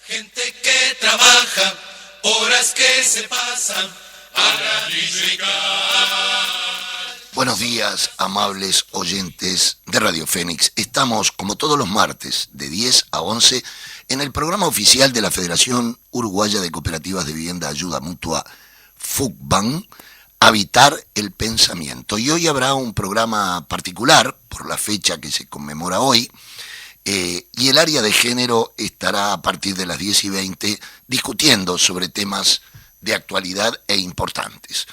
Gente que trabaja, horas que se pasan para dignificar. Buenos días, amables oyentes de Radio Fénix. Estamos, como todos los martes, de 10 a 11, en el programa oficial de la Federación Uruguaya de Cooperativas de Vivienda Ayuda Mutua, FUCBAN, Habitar el Pensamiento. Y hoy habrá un programa particular, por la fecha que se conmemora hoy, y el área de género estará a partir de las 10:20 discutiendo sobre temas de actualidad e importantes.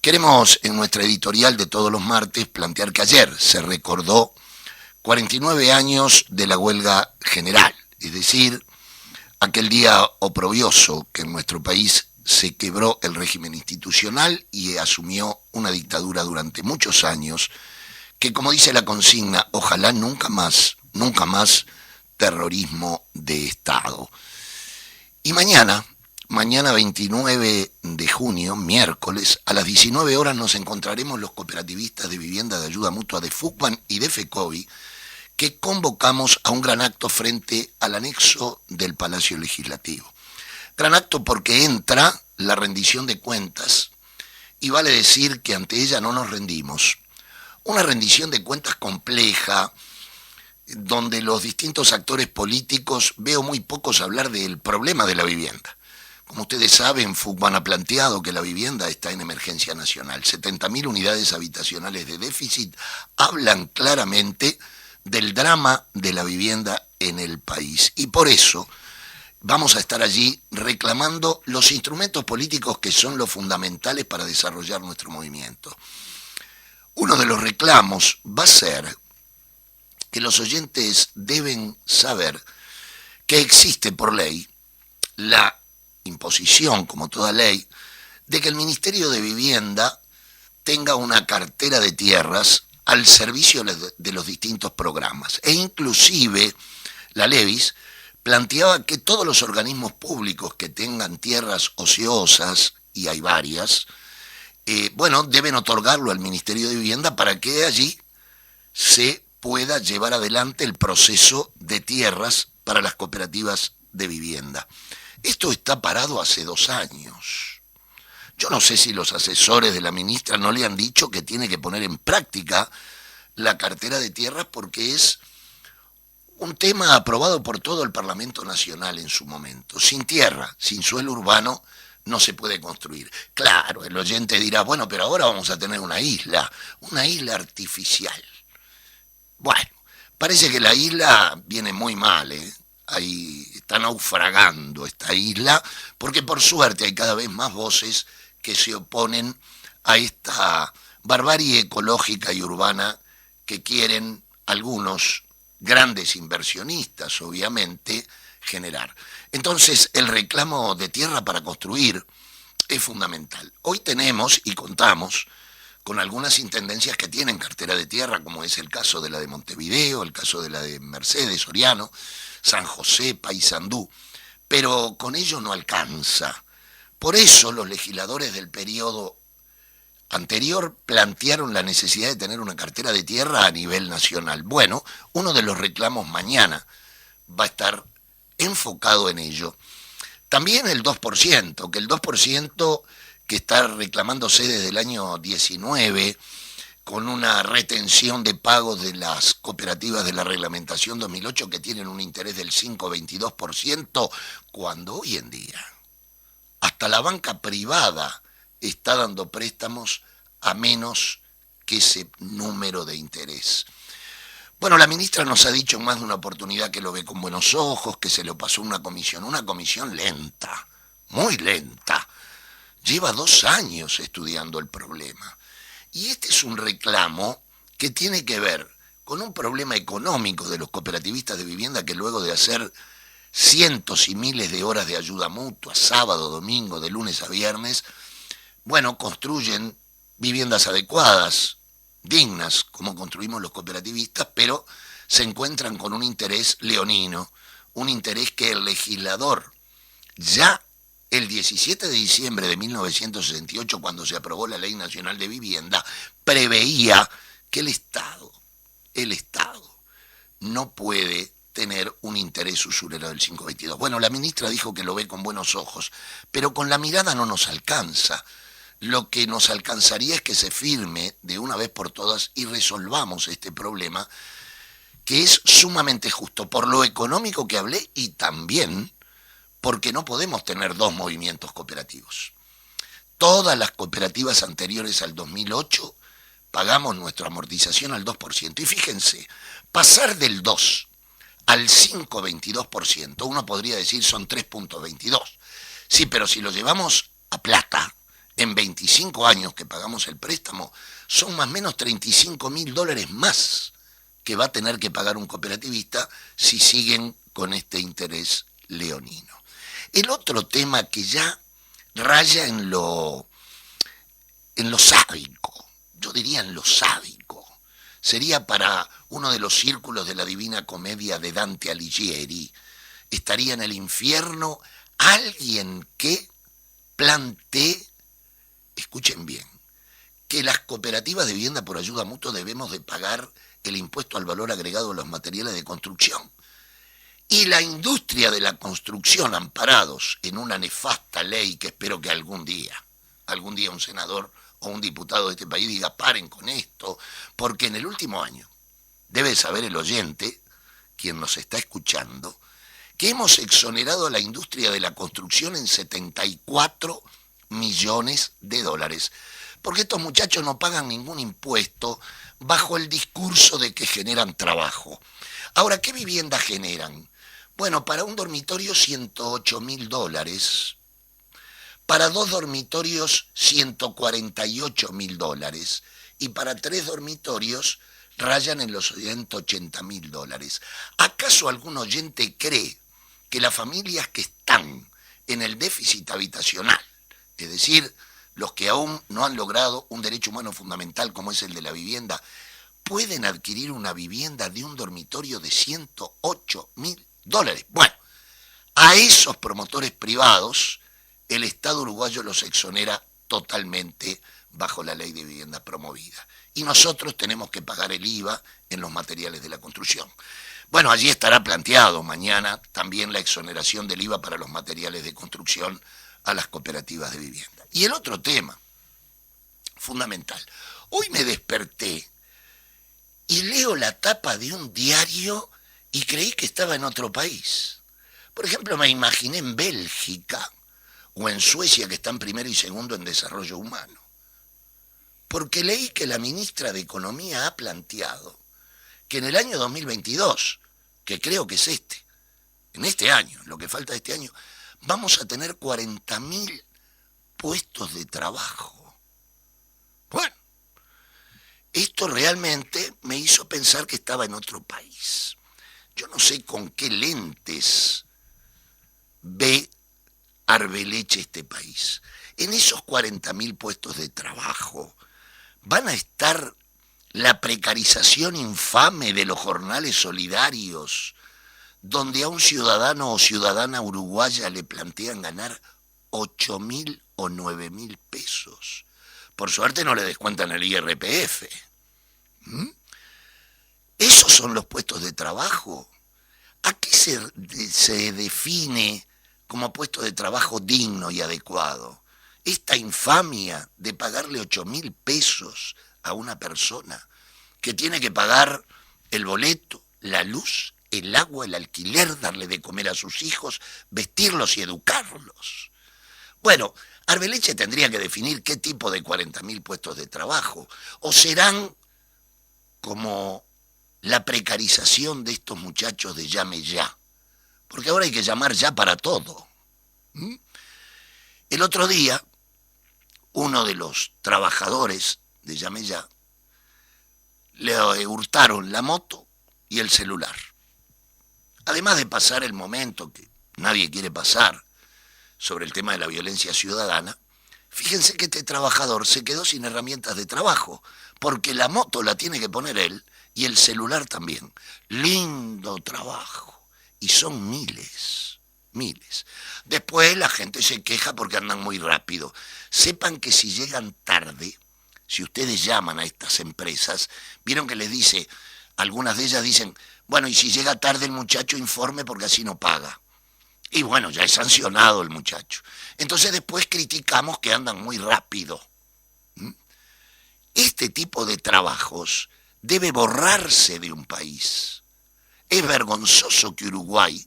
Queremos en nuestra editorial de todos los martes plantear que ayer se recordó 49 años de la huelga general, es decir, aquel día oprobioso que en nuestro país se quebró el régimen institucional y asumió una dictadura durante muchos años que, como dice la consigna, ojalá nunca más terrorismo de Estado. Y mañana 29 de junio, miércoles, a las 19 horas nos encontraremos los cooperativistas de vivienda de ayuda mutua de FUCBAN y de FECOVI, que convocamos a un gran acto frente al anexo del Palacio Legislativo. Gran acto porque entra la rendición de cuentas y vale decir que ante ella no nos rendimos. Una rendición de cuentas compleja, donde los distintos actores políticos veo muy pocos hablar del problema de la vivienda. Como ustedes saben, FUCBAN ha planteado que la vivienda está en emergencia nacional. 70.000 unidades habitacionales de déficit hablan claramente del drama de la vivienda en el país. Y por eso vamos a estar allí reclamando los instrumentos políticos que son los fundamentales para desarrollar nuestro movimiento. Uno de los reclamos va a ser que los oyentes deben saber que existe por ley la imposición, como toda ley, de que el Ministerio de Vivienda tenga una cartera de tierras al servicio de los distintos programas. E inclusive la Levis planteaba que todos los organismos públicos que tengan tierras ociosas, y hay varias, deben otorgarlo al Ministerio de Vivienda para que allí se pueda llevar adelante el proceso de tierras para las cooperativas de vivienda. Esto está parado hace 2 años. Yo no sé si los asesores de la ministra no le han dicho que tiene que poner en práctica la cartera de tierras porque es un tema aprobado por todo el Parlamento Nacional en su momento. Sin tierra, sin suelo urbano, no se puede construir. Claro, el oyente dirá, bueno, pero ahora vamos a tener una isla artificial. Bueno, parece que la isla viene muy mal, Ahí está naufragando esta isla, porque por suerte hay cada vez más voces que se oponen a esta barbarie ecológica y urbana que quieren algunos grandes inversionistas, obviamente, generar. Entonces, el reclamo de tierra para construir es fundamental. Hoy tenemos y contamos con algunas intendencias que tienen cartera de tierra, como es el caso de la de Montevideo, el caso de la de Mercedes, Soriano, San José, Paysandú, pero con ello no alcanza. Por eso los legisladores del periodo anterior plantearon la necesidad de tener una cartera de tierra a nivel nacional. Bueno, uno de los reclamos mañana va a estar enfocado en ello. También el 2%, que el 2% que está reclamándose desde el año 19 con una retención de pagos de las cooperativas de la reglamentación 2008 que tienen un interés del 5,22%, cuando hoy en día hasta la banca privada está dando préstamos a menos que ese número de interés. Bueno, la ministra nos ha dicho en más de una oportunidad que lo ve con buenos ojos, que se lo pasó una comisión lenta, muy lenta. Lleva 2 años estudiando el problema. Y este es un reclamo que tiene que ver con un problema económico de los cooperativistas de vivienda que luego de hacer cientos y miles de horas de ayuda mutua, sábado, domingo, de lunes a viernes, construyen viviendas adecuadas, dignas, como construimos los cooperativistas, pero se encuentran con un interés leonino, un interés que el legislador ya el 17 de diciembre de 1968, cuando se aprobó la Ley Nacional de Vivienda, preveía que el Estado no puede tener un interés usurero del 5,22. Bueno, la ministra dijo que lo ve con buenos ojos, pero con la mirada no nos alcanza. Lo que nos alcanzaría es que se firme de una vez por todas y resolvamos este problema, que es sumamente justo por lo económico que hablé y también porque no podemos tener dos movimientos cooperativos. Todas las cooperativas anteriores al 2008 pagamos nuestra amortización al 2%. Y fíjense, pasar del 2 al 5,22%, uno podría decir son 3,22. Sí, pero si lo llevamos a plata, en 25 años que pagamos el préstamo, son más o menos $35.000 más que va a tener que pagar un cooperativista si siguen con este interés leonino. El otro tema que ya raya en lo sádico, yo diría en lo sádico, sería para uno de los círculos de la Divina Comedia de Dante Alighieri, estaría en el infierno alguien que plantee, escuchen bien, que las cooperativas de vivienda por ayuda mutua debemos de pagar el impuesto al valor agregado de los materiales de construcción. Y la industria de la construcción, amparados en una nefasta ley que espero que algún día un senador o un diputado de este país diga paren con esto, porque en el último año, debe saber el oyente, quien nos está escuchando, que hemos exonerado a la industria de la construcción en $74 millones, porque estos muchachos no pagan ningún impuesto bajo el discurso de que generan trabajo. Ahora, ¿qué vivienda generan? Bueno, para un dormitorio $108.000, para 2 dormitorios $148.000 y para 3 dormitorios rayan en los $180.000. ¿Acaso algún oyente cree que las familias que están en el déficit habitacional, es decir, los que aún no han logrado un derecho humano fundamental como es el de la vivienda, pueden adquirir una vivienda de un dormitorio de $108.000? Bueno, a esos promotores privados el Estado uruguayo los exonera totalmente bajo la ley de vivienda promovida. Y nosotros tenemos que pagar el IVA en los materiales de la construcción. Bueno, allí estará planteado mañana también la exoneración del IVA para los materiales de construcción a las cooperativas de vivienda. Y el otro tema, fundamental. Hoy me desperté y leo la tapa de un diario y creí que estaba en otro país. Por ejemplo, me imaginé en Bélgica o en Suecia, que están primero y segundo en desarrollo humano. Porque leí que la ministra de Economía ha planteado que en el año 2022, que creo que es en este año, lo que falta de este año, vamos a tener 40.000 puestos de trabajo. Bueno, esto realmente me hizo pensar que estaba en otro país. Yo no sé con qué lentes ve Arbeleche este país. En esos 40.000 puestos de trabajo van a estar la precarización infame de los jornales solidarios, donde a un ciudadano o ciudadana uruguaya le plantean ganar 8.000 o 9.000 pesos. Por suerte no le descuentan el IRPF. Esos son los puestos de trabajo. ¿A qué se define como puesto de trabajo digno y adecuado? Esta infamia de pagarle 8.000 pesos a una persona que tiene que pagar el boleto, la luz, el agua, el alquiler, darle de comer a sus hijos, vestirlos y educarlos. Bueno, Arbeleche tendría que definir qué tipo de 40.000 puestos de trabajo, o serán como la precarización de estos muchachos de llame ya, porque ahora hay que llamar ya para todo. El otro día, uno de los trabajadores de llame ya le hurtaron la moto y el celular. Además de pasar el momento que nadie quiere pasar sobre el tema de la violencia ciudadana, fíjense que este trabajador se quedó sin herramientas de trabajo, porque la moto la tiene que poner él y el celular también. Lindo trabajo. Y son miles. Después la gente se queja porque andan muy rápido. Sepan que si llegan tarde, si ustedes llaman a estas empresas, vieron que les dice, algunas de ellas dicen, Bueno, y si llega tarde el muchacho, informe porque así no paga. Y bueno, ya es sancionado el muchacho. Entonces después criticamos que andan muy rápido. ¿Mm? Este tipo de trabajos debe borrarse de un país. Es vergonzoso que Uruguay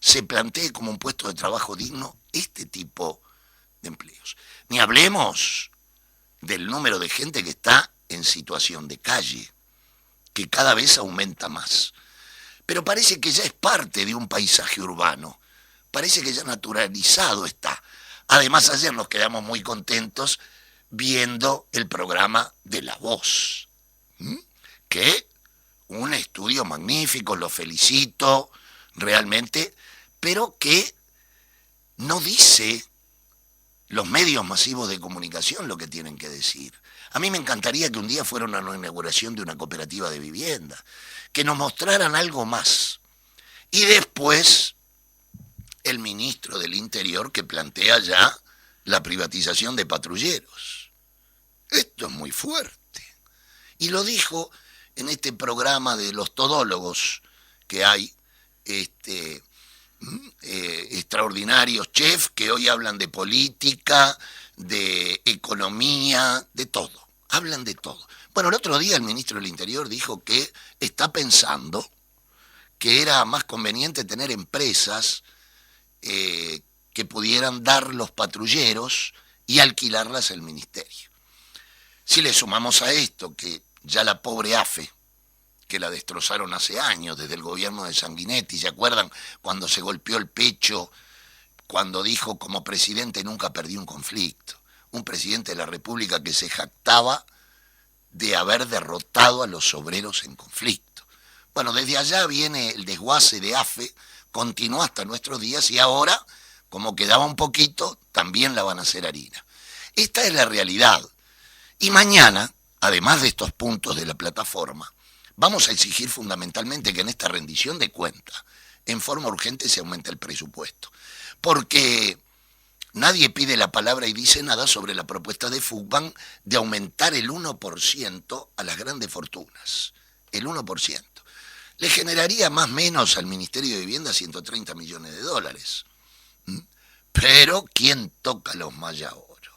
se plantee como un puesto de trabajo digno este tipo de empleos. Ni hablemos del número de gente que está en situación de calle, que cada vez aumenta más. Pero parece que ya es parte de un paisaje urbano, parece que ya naturalizado está. Además, ayer nos quedamos muy contentos viendo el programa de La Voz, que un estudio magnífico, lo felicito realmente, pero que no dice los medios masivos de comunicación lo que tienen que decir. A mí me encantaría que un día fuera una inauguración de una cooperativa de vivienda, que nos mostraran algo más. Y después, el ministro del Interior que plantea ya la privatización de patrulleros. Esto es muy fuerte. Y lo dijo en este programa de los todólogos que hay, extraordinarios chefs que hoy hablan de política, de economía, de todo. Hablan de todo. Bueno, el otro día el ministro del Interior dijo que está pensando que era más conveniente tener empresas que pudieran dar los patrulleros y alquilarlas al ministerio. Si le sumamos a esto que ya la pobre AFE, que la destrozaron hace años desde el gobierno de Sanguinetti, ¿se acuerdan cuando se golpeó el pecho, cuando dijo como presidente nunca perdí un conflicto? Un presidente de la República que se jactaba de haber derrotado a los obreros en conflicto. Bueno, desde allá viene el desguace de AFE, continuó hasta nuestros días y ahora, como quedaba un poquito, también la van a hacer harina. Esta es la realidad. Y mañana, además de estos puntos de la plataforma, vamos a exigir fundamentalmente que en esta rendición de cuentas, en forma urgente, se aumente el presupuesto. Porque nadie pide la palabra y dice nada sobre la propuesta de Fugban de aumentar el 1% a las grandes fortunas. El 1%. Le generaría más o menos al Ministerio de Vivienda 130 millones de dólares. Pero ¿quién toca a los Maya Oro?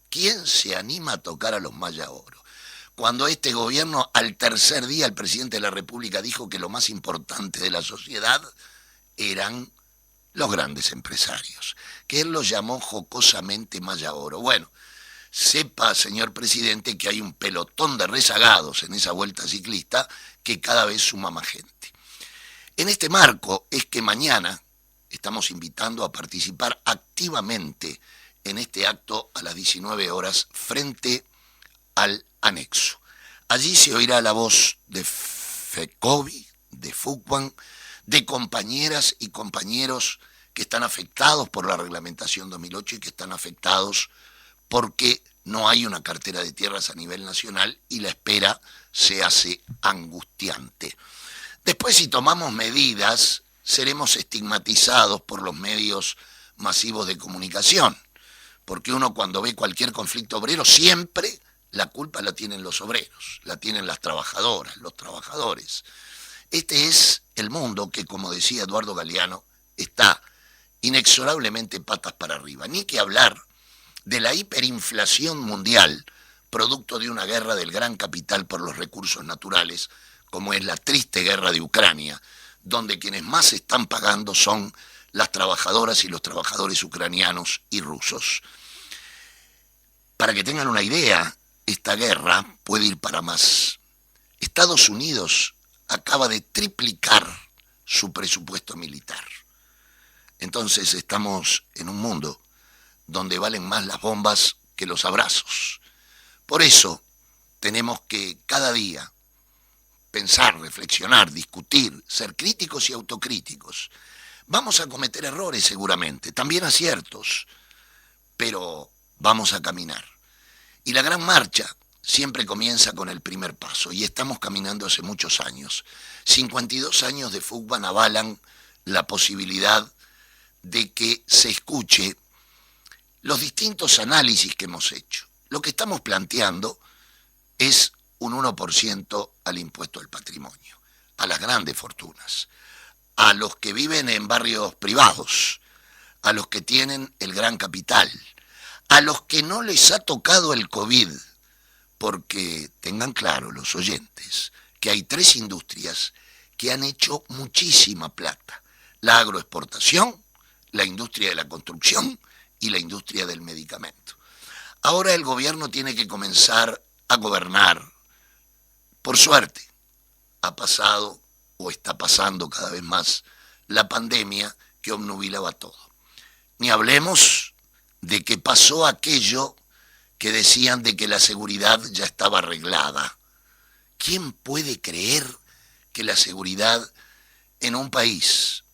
¿Quién se anima a tocar a los Maya Oro? Cuando este gobierno, al tercer día, el presidente de la República dijo que lo más importante de la sociedad eran los grandes empresarios, que él los llamó jocosamente Maya Oro. Bueno, sepa, señor presidente, que hay un pelotón de rezagados en esa vuelta ciclista que cada vez suma más gente. En este marco es que mañana estamos invitando a participar activamente en este acto a las 19 horas frente al anexo. Allí se oirá la voz de FECOBI, de Fugban, de compañeras y compañeros que están afectados por la reglamentación 2008 y que están afectados porque no hay una cartera de tierras a nivel nacional y la espera se hace angustiante. Después, si tomamos medidas, seremos estigmatizados por los medios masivos de comunicación, porque uno cuando ve cualquier conflicto obrero siempre la culpa la tienen los obreros, la tienen las trabajadoras, los trabajadores. Este es el mundo que, como decía Eduardo Galeano, está inexorablemente patas para arriba. Ni que hablar de la hiperinflación mundial, producto de una guerra del gran capital por los recursos naturales, como es la triste guerra de Ucrania, donde quienes más están pagando son las trabajadoras y los trabajadores ucranianos y rusos. Para que tengan una idea, esta guerra puede ir para más. Estados Unidos acaba de triplicar su presupuesto militar. Entonces estamos en un mundo donde valen más las bombas que los abrazos. Por eso tenemos que cada día pensar, reflexionar, discutir, ser críticos y autocríticos. Vamos a cometer errores seguramente, también aciertos, pero vamos a caminar. Y la gran marcha siempre comienza con el primer paso, y estamos caminando hace muchos años. 52 años de Fugban avalan la posibilidad de que se escuche los distintos análisis que hemos hecho. Lo que estamos planteando es un 1% al impuesto al patrimonio. a las grandes fortunas, a los que viven en barrios privados, a los que tienen el gran capital, a los que no les ha tocado el COVID, porque tengan claro los oyentes que hay 3 industrias que han hecho muchísima plata: la agroexportación, la industria de la construcción y la industria del medicamento. Ahora el gobierno tiene que comenzar a gobernar. Por suerte, ha pasado o está pasando cada vez más la pandemia que obnubilaba todo. Ni hablemos de que pasó aquello que decían de que la seguridad ya estaba arreglada. ¿Quién puede creer que la seguridad en un país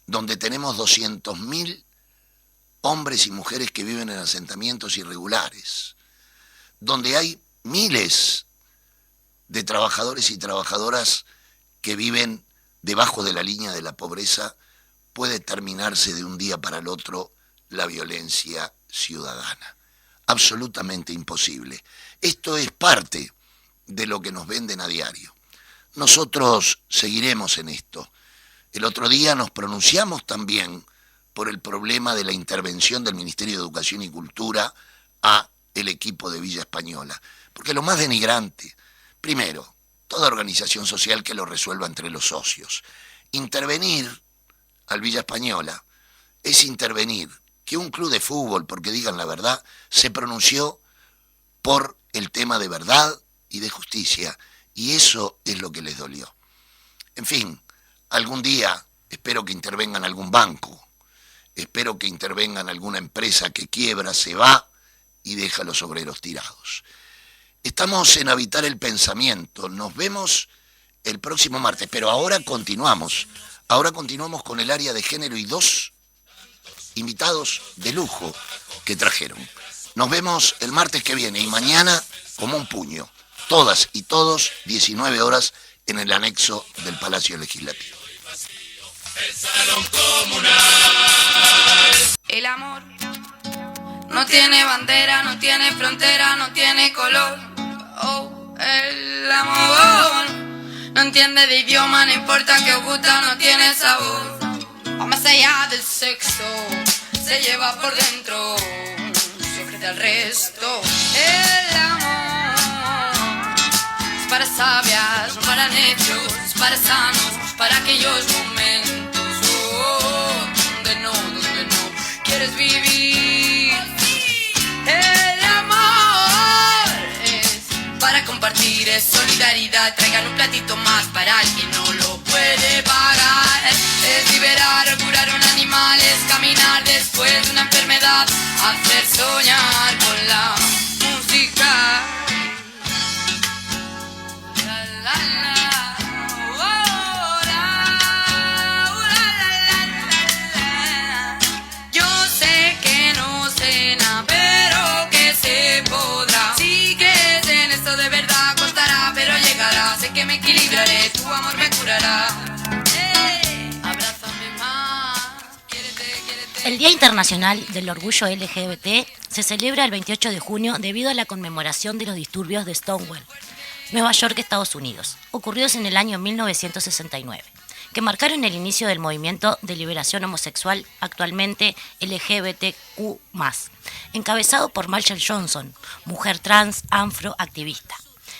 donde tenemos 200.000 hombres y mujeres que viven en asentamientos irregulares, donde hay miles de trabajadores y trabajadoras que viven debajo de la línea de la pobreza, puede terminarse de un día para el otro la violencia ciudadana? Absolutamente imposible. Esto es parte de lo que nos venden a diario. Nosotros seguiremos en esto. El otro día nos pronunciamos también por el problema de la intervención del Ministerio de Educación y Cultura a el equipo de Villa Española. Porque lo más denigrante, primero, toda organización social que lo resuelva entre los socios. Intervenir al Villa Española es intervenir que un club de fútbol, porque digan la verdad, se pronunció por el tema de verdad y de justicia, y eso es lo que les dolió. En fin, algún día espero que intervengan algún banco, espero que intervengan alguna empresa que quiebra, se va y deja a los obreros tirados. Estamos en Habitar el Pensamiento, nos vemos el próximo martes, pero ahora continuamos con el área de género y 2 invitados de lujo que trajeron. Nos vemos el martes que viene y mañana como un puño, todas y todos, 19 horas en el anexo del Palacio Legislativo. El salón comunal. El amor no tiene bandera, no tiene frontera, no tiene color. Oh, el amor no entiende de idioma, no importa que os gusta, no tiene sabor. Va más allá del sexo, se lleva por dentro, se ofrece al resto. El amor es para sabias, no para necios, es para sanos, para aquellos momentos donde no quieres vivir. El amor es para compartir, es solidaridad. Traigan un platito más para el que no lo puede pagar. Es liberar o curar un animal, es caminar después de una enfermedad, hacer soñar con la música. La, la, la. Oh, la. Yo sé que no cena, pero que se podrá. Si crees en esto de verdad, costará, pero llegará. Sé que me equilibraré, tu amor me curará. El Día Internacional del Orgullo LGBT se celebra el 28 de junio debido a la conmemoración de los disturbios de Stonewall, Nueva York, Estados Unidos, ocurridos en el año 1969, que marcaron el inicio del movimiento de liberación homosexual actualmente LGBTQ+, encabezado por Marshall Johnson, mujer trans afroactivista.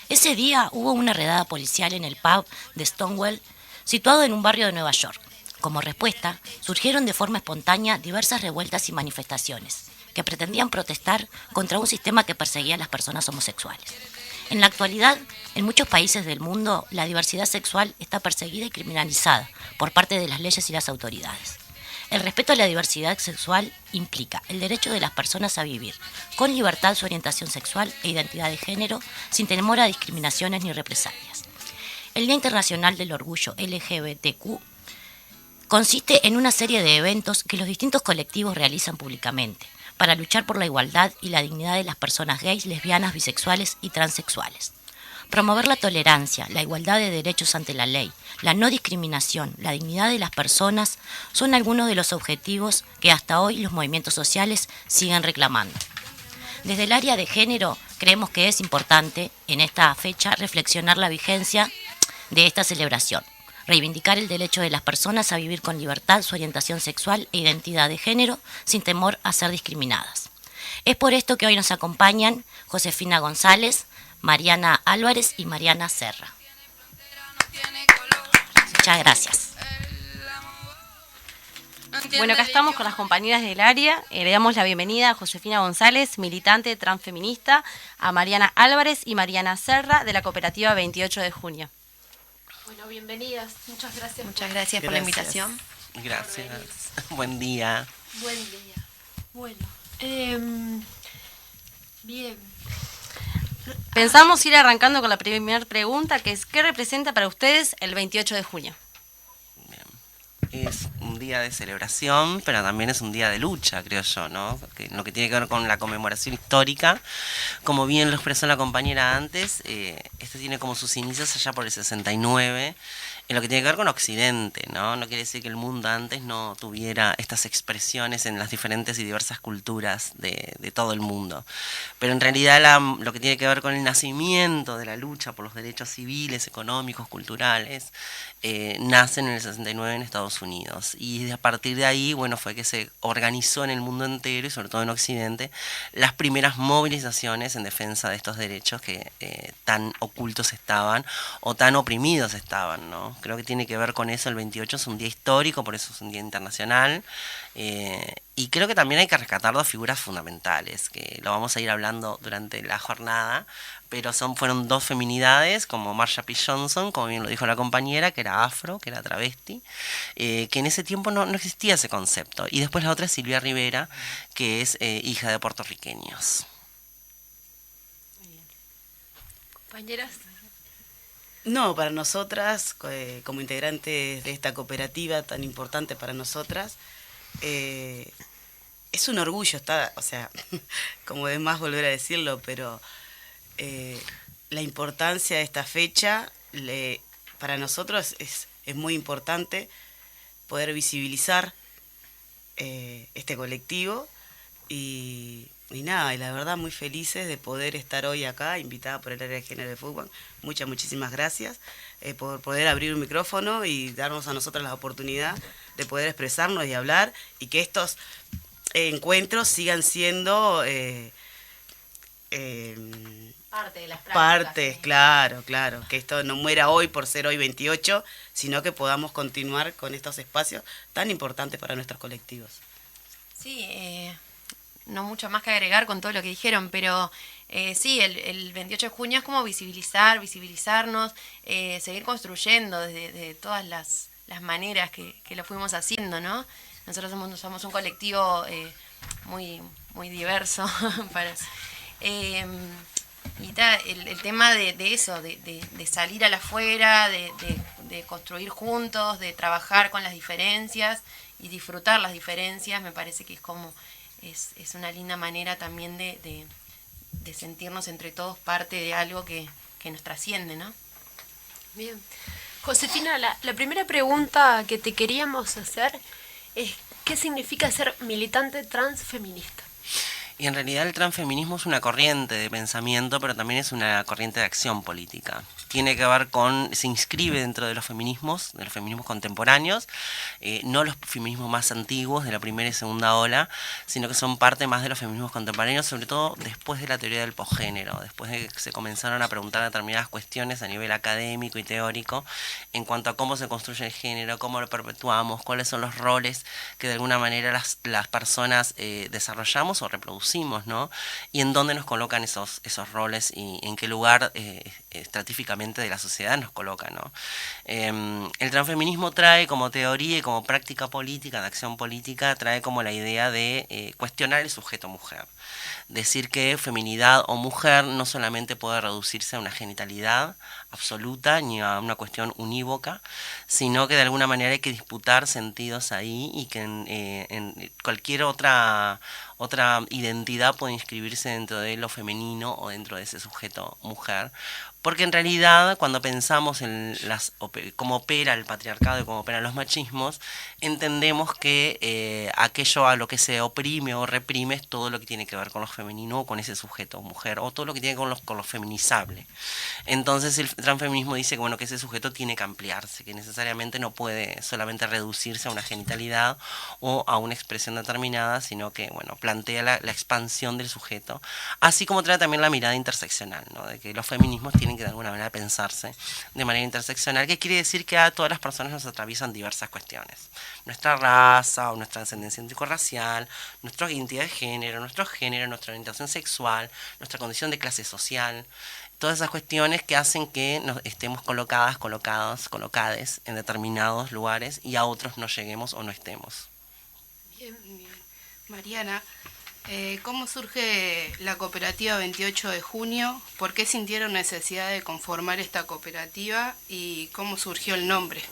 Ese día hubo una redada policial en el pub de Stonewall, situado en un barrio de Nueva York. Como respuesta, surgieron de forma espontánea diversas revueltas y manifestaciones que pretendían protestar contra un sistema que perseguía a las personas homosexuales. En la actualidad, en muchos países del mundo, la diversidad sexual está perseguida y criminalizada por parte de las leyes y las autoridades. El respeto a la diversidad sexual implica el derecho de las personas a vivir con libertad su orientación sexual e identidad de género sin temor a discriminaciones ni represalias. El Día Internacional del Orgullo LGBTQ consiste en una serie de eventos que los distintos colectivos realizan públicamente para luchar por la igualdad y la dignidad de las personas gays, lesbianas, bisexuales y transexuales. Promover la tolerancia, la igualdad de derechos ante la ley, la no discriminación, la dignidad de las personas son algunos de los objetivos que hasta hoy los movimientos sociales siguen reclamando. Desde el área de género creemos que es importante en esta fecha reflexionar la vigencia de esta celebración, reivindicar el derecho de las personas a vivir con libertad su orientación sexual e identidad de género sin temor a ser discriminadas. Es por esto que hoy nos acompañan Josefina González, Mariana Álvarez y Mariana Serra. Muchas gracias. Bueno, acá estamos con las compañeras del área. Le damos la bienvenida a Josefina González, militante transfeminista, a Mariana Álvarez y Mariana Serra de la cooperativa 28 de junio. Bueno, bienvenidas. Muchas gracias. Muchas gracias por la invitación. Gracias. Buen día. Buen día. Bueno, bien. Pensamos ir arrancando con la primera pregunta, que es: ¿qué representa para ustedes el 28 de junio? Es un día de celebración, pero también es un día de lucha, creo yo, ¿no? Lo que tiene que ver con la conmemoración histórica, como bien lo expresó la compañera antes, este tiene como sus inicios allá por el 69, en lo que tiene que ver con Occidente, ¿no? No quiere decir que el mundo antes no tuviera estas expresiones en las diferentes y diversas culturas de todo el mundo. Pero en realidad lo que tiene que ver con el nacimiento de la lucha por los derechos civiles, económicos, culturales, nace en el 69 en Estados Unidos. Y a partir de ahí, bueno, fue que se organizó en el mundo entero y sobre todo en Occidente las primeras movilizaciones en defensa de estos derechos que tan ocultos estaban o tan oprimidos estaban, ¿no? Creo que tiene que ver con eso. El 28 es un día histórico, por eso es un día internacional. Y creo que también hay que rescatar dos figuras fundamentales, que lo vamos a ir hablando durante la jornada, pero fueron dos feminidades, como Marsha P. Johnson, como bien lo dijo la compañera, que era afro, que era travesti, que en ese tiempo no existía ese concepto. Y después la otra es Silvia Rivera, que es hija de puertorriqueños. Compañeras. No, para nosotras, como integrantes de esta cooperativa tan importante para nosotras, es un orgullo estar, o sea, como es más volver a decirlo, pero la importancia de esta fecha, para nosotros es muy importante poder visibilizar este colectivo y nada, y la verdad muy felices de poder estar hoy acá, invitada por el área de género de fútbol. Muchísimas gracias por poder abrir un micrófono y darnos a nosotros la oportunidad de poder expresarnos y hablar, y que estos encuentros sigan siendo Parte de las prácticas. partes, claro, que esto no muera hoy por ser hoy 28, sino que podamos continuar con estos espacios tan importantes para nuestros colectivos. Sí, no mucho más que agregar con todo lo que dijeron, pero sí, el 28 de junio es como visibilizarnos, seguir construyendo de todas las maneras que lo fuimos haciendo, ¿no? Nosotros somos un colectivo muy diverso. Y el tema de eso, de salir a la afuera, de construir juntos, de trabajar con las diferencias y disfrutar las diferencias, me parece que es como es una linda manera también de sentirnos entre todos parte de algo que nos trasciende, ¿no? Bien. Josefina, la primera pregunta que te queríamos hacer es: ¿qué significa ser militante transfeminista? Y en realidad el transfeminismo es una corriente de pensamiento, pero también es una corriente de acción política. Tiene que ver se inscribe dentro de los feminismos contemporáneos, no los feminismos más antiguos de la primera y segunda ola, sino que son parte más de los feminismos contemporáneos, sobre todo después de la teoría del posgénero, después de que se comenzaron a preguntar determinadas cuestiones a nivel académico y teórico en cuanto a cómo se construye el género, cómo lo perpetuamos, cuáles son los roles que de alguna manera las personas desarrollamos o reproducimos, ¿no? Y en dónde nos colocan esos roles y en qué lugar estratíficamente de la sociedad nos coloca, ¿no? El transfeminismo trae como teoría y como práctica política, de acción política, trae como la idea de cuestionar el sujeto mujer. Decir que feminidad o mujer no solamente puede reducirse a una genitalidad absoluta ni a una cuestión unívoca, sino que de alguna manera hay que disputar sentidos ahí y que en cualquier otra otra identidad puede inscribirse dentro de lo femenino o dentro de ese sujeto mujer. Porque en realidad cuando pensamos en cómo opera el patriarcado y cómo operan los machismos, entendemos que aquello a lo que se oprime o reprime es todo lo que tiene que ver con lo femenino o con ese sujeto mujer, o todo lo que tiene que ver con lo feminizable. Entonces el transfeminismo dice que, bueno, que ese sujeto tiene que ampliarse, que necesariamente no puede solamente reducirse a una genitalidad o a una expresión determinada, sino que, bueno, plantea la expansión del sujeto, así como trae también la mirada interseccional, ¿no? De que los feminismos tienen que de alguna manera pensarse de manera interseccional, que quiere decir que a todas las personas nos atraviesan diversas cuestiones. Nuestra raza o nuestra ascendencia étnico-racial, nuestra identidad de género, nuestra orientación sexual, nuestra condición de clase social, todas esas cuestiones que hacen que nos estemos colocades en determinados lugares y a otros no lleguemos o no estemos. Bien, bien. Mariana, ¿cómo surge la cooperativa 28 de junio? ¿Por qué sintieron necesidad de conformar esta cooperativa y cómo surgió el nombre?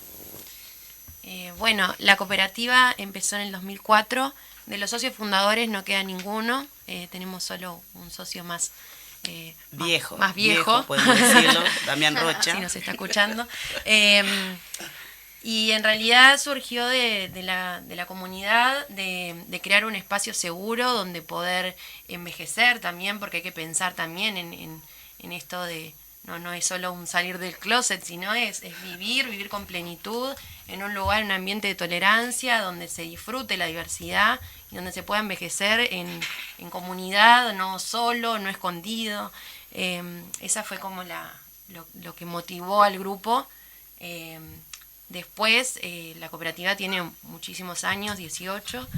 Bueno, la cooperativa empezó en el 2004. De los socios fundadores no queda ninguno. Tenemos solo un socio más viejo. Más viejo. Podemos decirlo, Damián Rocha. Si nos está escuchando. Y en realidad surgió de la comunidad, de crear un espacio seguro donde poder envejecer también, porque hay que pensar también en esto de, no es solo un salir del closet, sino es vivir con plenitud en un lugar, en un ambiente de tolerancia, donde se disfrute la diversidad y donde se pueda envejecer en comunidad, no solo, no escondido. Esa fue como lo que motivó al grupo. Después, la cooperativa tiene muchísimos años, 18,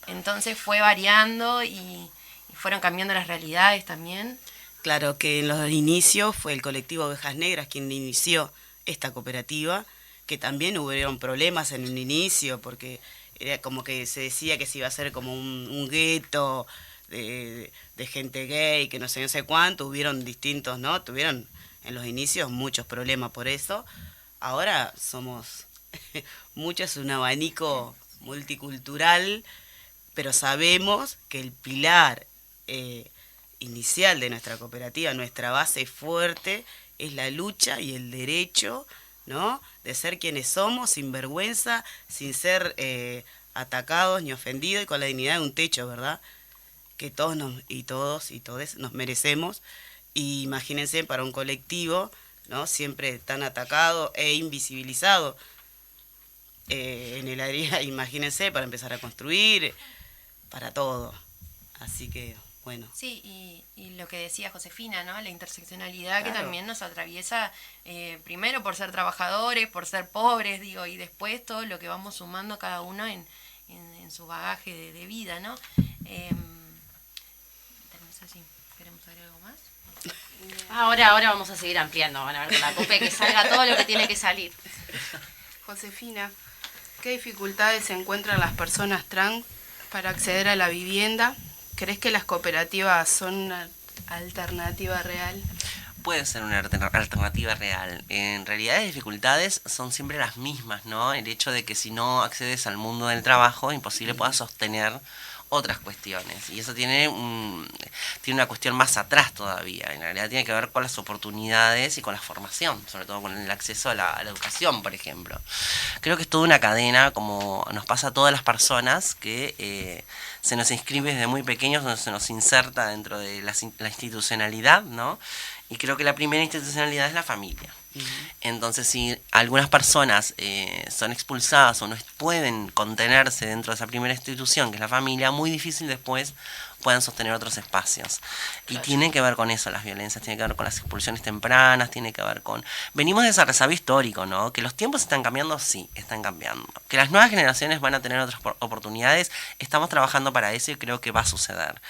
entonces fue variando y fueron cambiando las realidades también. Claro que en los inicios fue el colectivo Ovejas Negras quien inició esta cooperativa, que también hubieron problemas en un inicio, porque era como que se decía que se iba a hacer como un gueto de gente gay, que no sé cuánto, hubieron distintos, ¿no? Tuvieron en los inicios muchos problemas por eso. Ahora somos muchos, un abanico multicultural, pero sabemos que el pilar inicial de nuestra cooperativa, nuestra base fuerte, es la lucha y el derecho, ¿no?, de ser quienes somos, sin vergüenza, sin ser atacados ni ofendidos y con la dignidad de un techo, ¿verdad? Que todos y todes nos merecemos. Y imagínense para un colectivo, ¿no?, siempre tan atacado e invisibilizado en el área, imagínense, para empezar a construir, para todo. Así que, bueno. Sí, y lo que decía Josefina, ¿no?, la interseccionalidad, claro, que también nos atraviesa, primero por ser trabajadores, por ser pobres, digo, y después todo lo que vamos sumando cada uno en su bagaje de vida, ¿no? No sé si queremos agregar algo más. Ahora vamos a seguir ampliando, van a ver con la COPE que salga todo lo que tiene que salir. Josefina, ¿qué dificultades encuentran las personas trans para acceder a la vivienda? ¿Crees que las cooperativas son una alternativa real? Puede ser una alternativa real. En realidad las dificultades son siempre las mismas, ¿no? El hecho de que si no accedes al mundo del trabajo, es imposible puedas sostener otras cuestiones, y eso tiene una cuestión más atrás todavía. En realidad tiene que ver con las oportunidades y con la formación, sobre todo con el acceso a la educación, por ejemplo. Creo que es toda una cadena, como nos pasa a todas las personas, que se nos inscribe desde muy pequeños, donde se nos inserta dentro de la institucionalidad, ¿no? Y creo que la primera institucionalidad es la familia. Entonces, si algunas personas son expulsadas o no pueden contenerse dentro de esa primera institución, que es la familia, muy difícil después puedan sostener otros espacios. Y tiene que ver con eso, las violencias, tiene que ver con las expulsiones tempranas, tiene que ver con... Venimos de ese rezago histórico, ¿no? Que los tiempos están cambiando, sí, están cambiando. Que las nuevas generaciones van a tener otras oportunidades, estamos trabajando para eso y creo que va a suceder.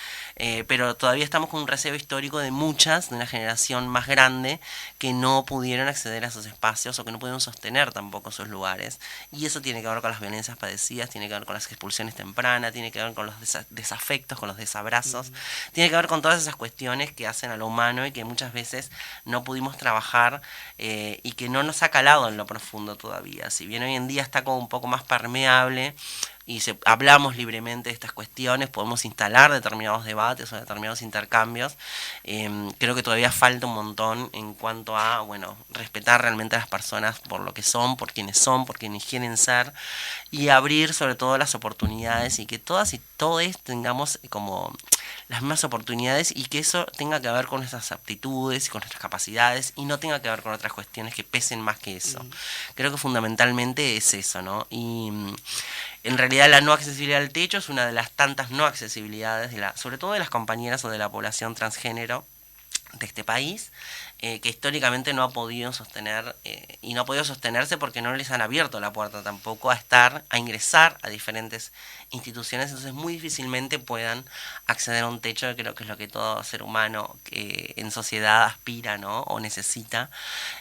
Pero todavía estamos con un rezago histórico de una generación más grande que no pudieron acceder a esos espacios o que no pudieron sostener tampoco esos lugares. Y eso tiene que ver con las violencias padecidas, tiene que ver con las expulsiones tempranas, tiene que ver con los desafectos, con los desabrazos, tiene que ver con todas esas cuestiones que hacen a lo humano y que muchas veces no pudimos trabajar y que no nos ha calado en lo profundo todavía. Si bien hoy en día está como un poco más permeable, hablamos libremente de estas cuestiones, podemos instalar determinados debates o determinados intercambios. Creo que todavía falta un montón en cuanto a, bueno, respetar realmente a las personas por lo que son, por quienes quieren ser, y abrir sobre todo las oportunidades y que todas y todos tengamos como las mismas oportunidades y que eso tenga que ver con nuestras aptitudes y con nuestras capacidades y no tenga que ver con otras cuestiones que pesen más que eso. Creo que fundamentalmente es eso, ¿no? Y en realidad la no accesibilidad al techo es una de las tantas no accesibilidades, sobre todo de las compañeras o de la población transgénero de este país, que históricamente no ha podido sostener y no ha podido sostenerse porque no les han abierto la puerta tampoco a ingresar a diferentes instituciones, entonces muy difícilmente puedan acceder a un techo, que creo que es lo que todo ser humano en sociedad aspira, ¿no? O necesita.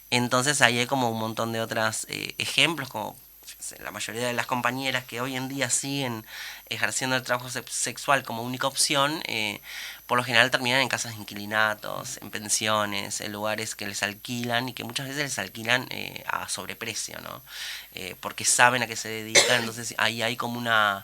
Entonces ahí hay como un montón de otros ejemplos, como la mayoría de las compañeras que hoy en día siguen ejerciendo el trabajo sexual como única opción, por lo general terminan en casas de inquilinatos, en pensiones, en lugares que les alquilan y que muchas veces les alquilan a sobreprecio, ¿no? Porque saben a qué se dedican, entonces ahí hay como una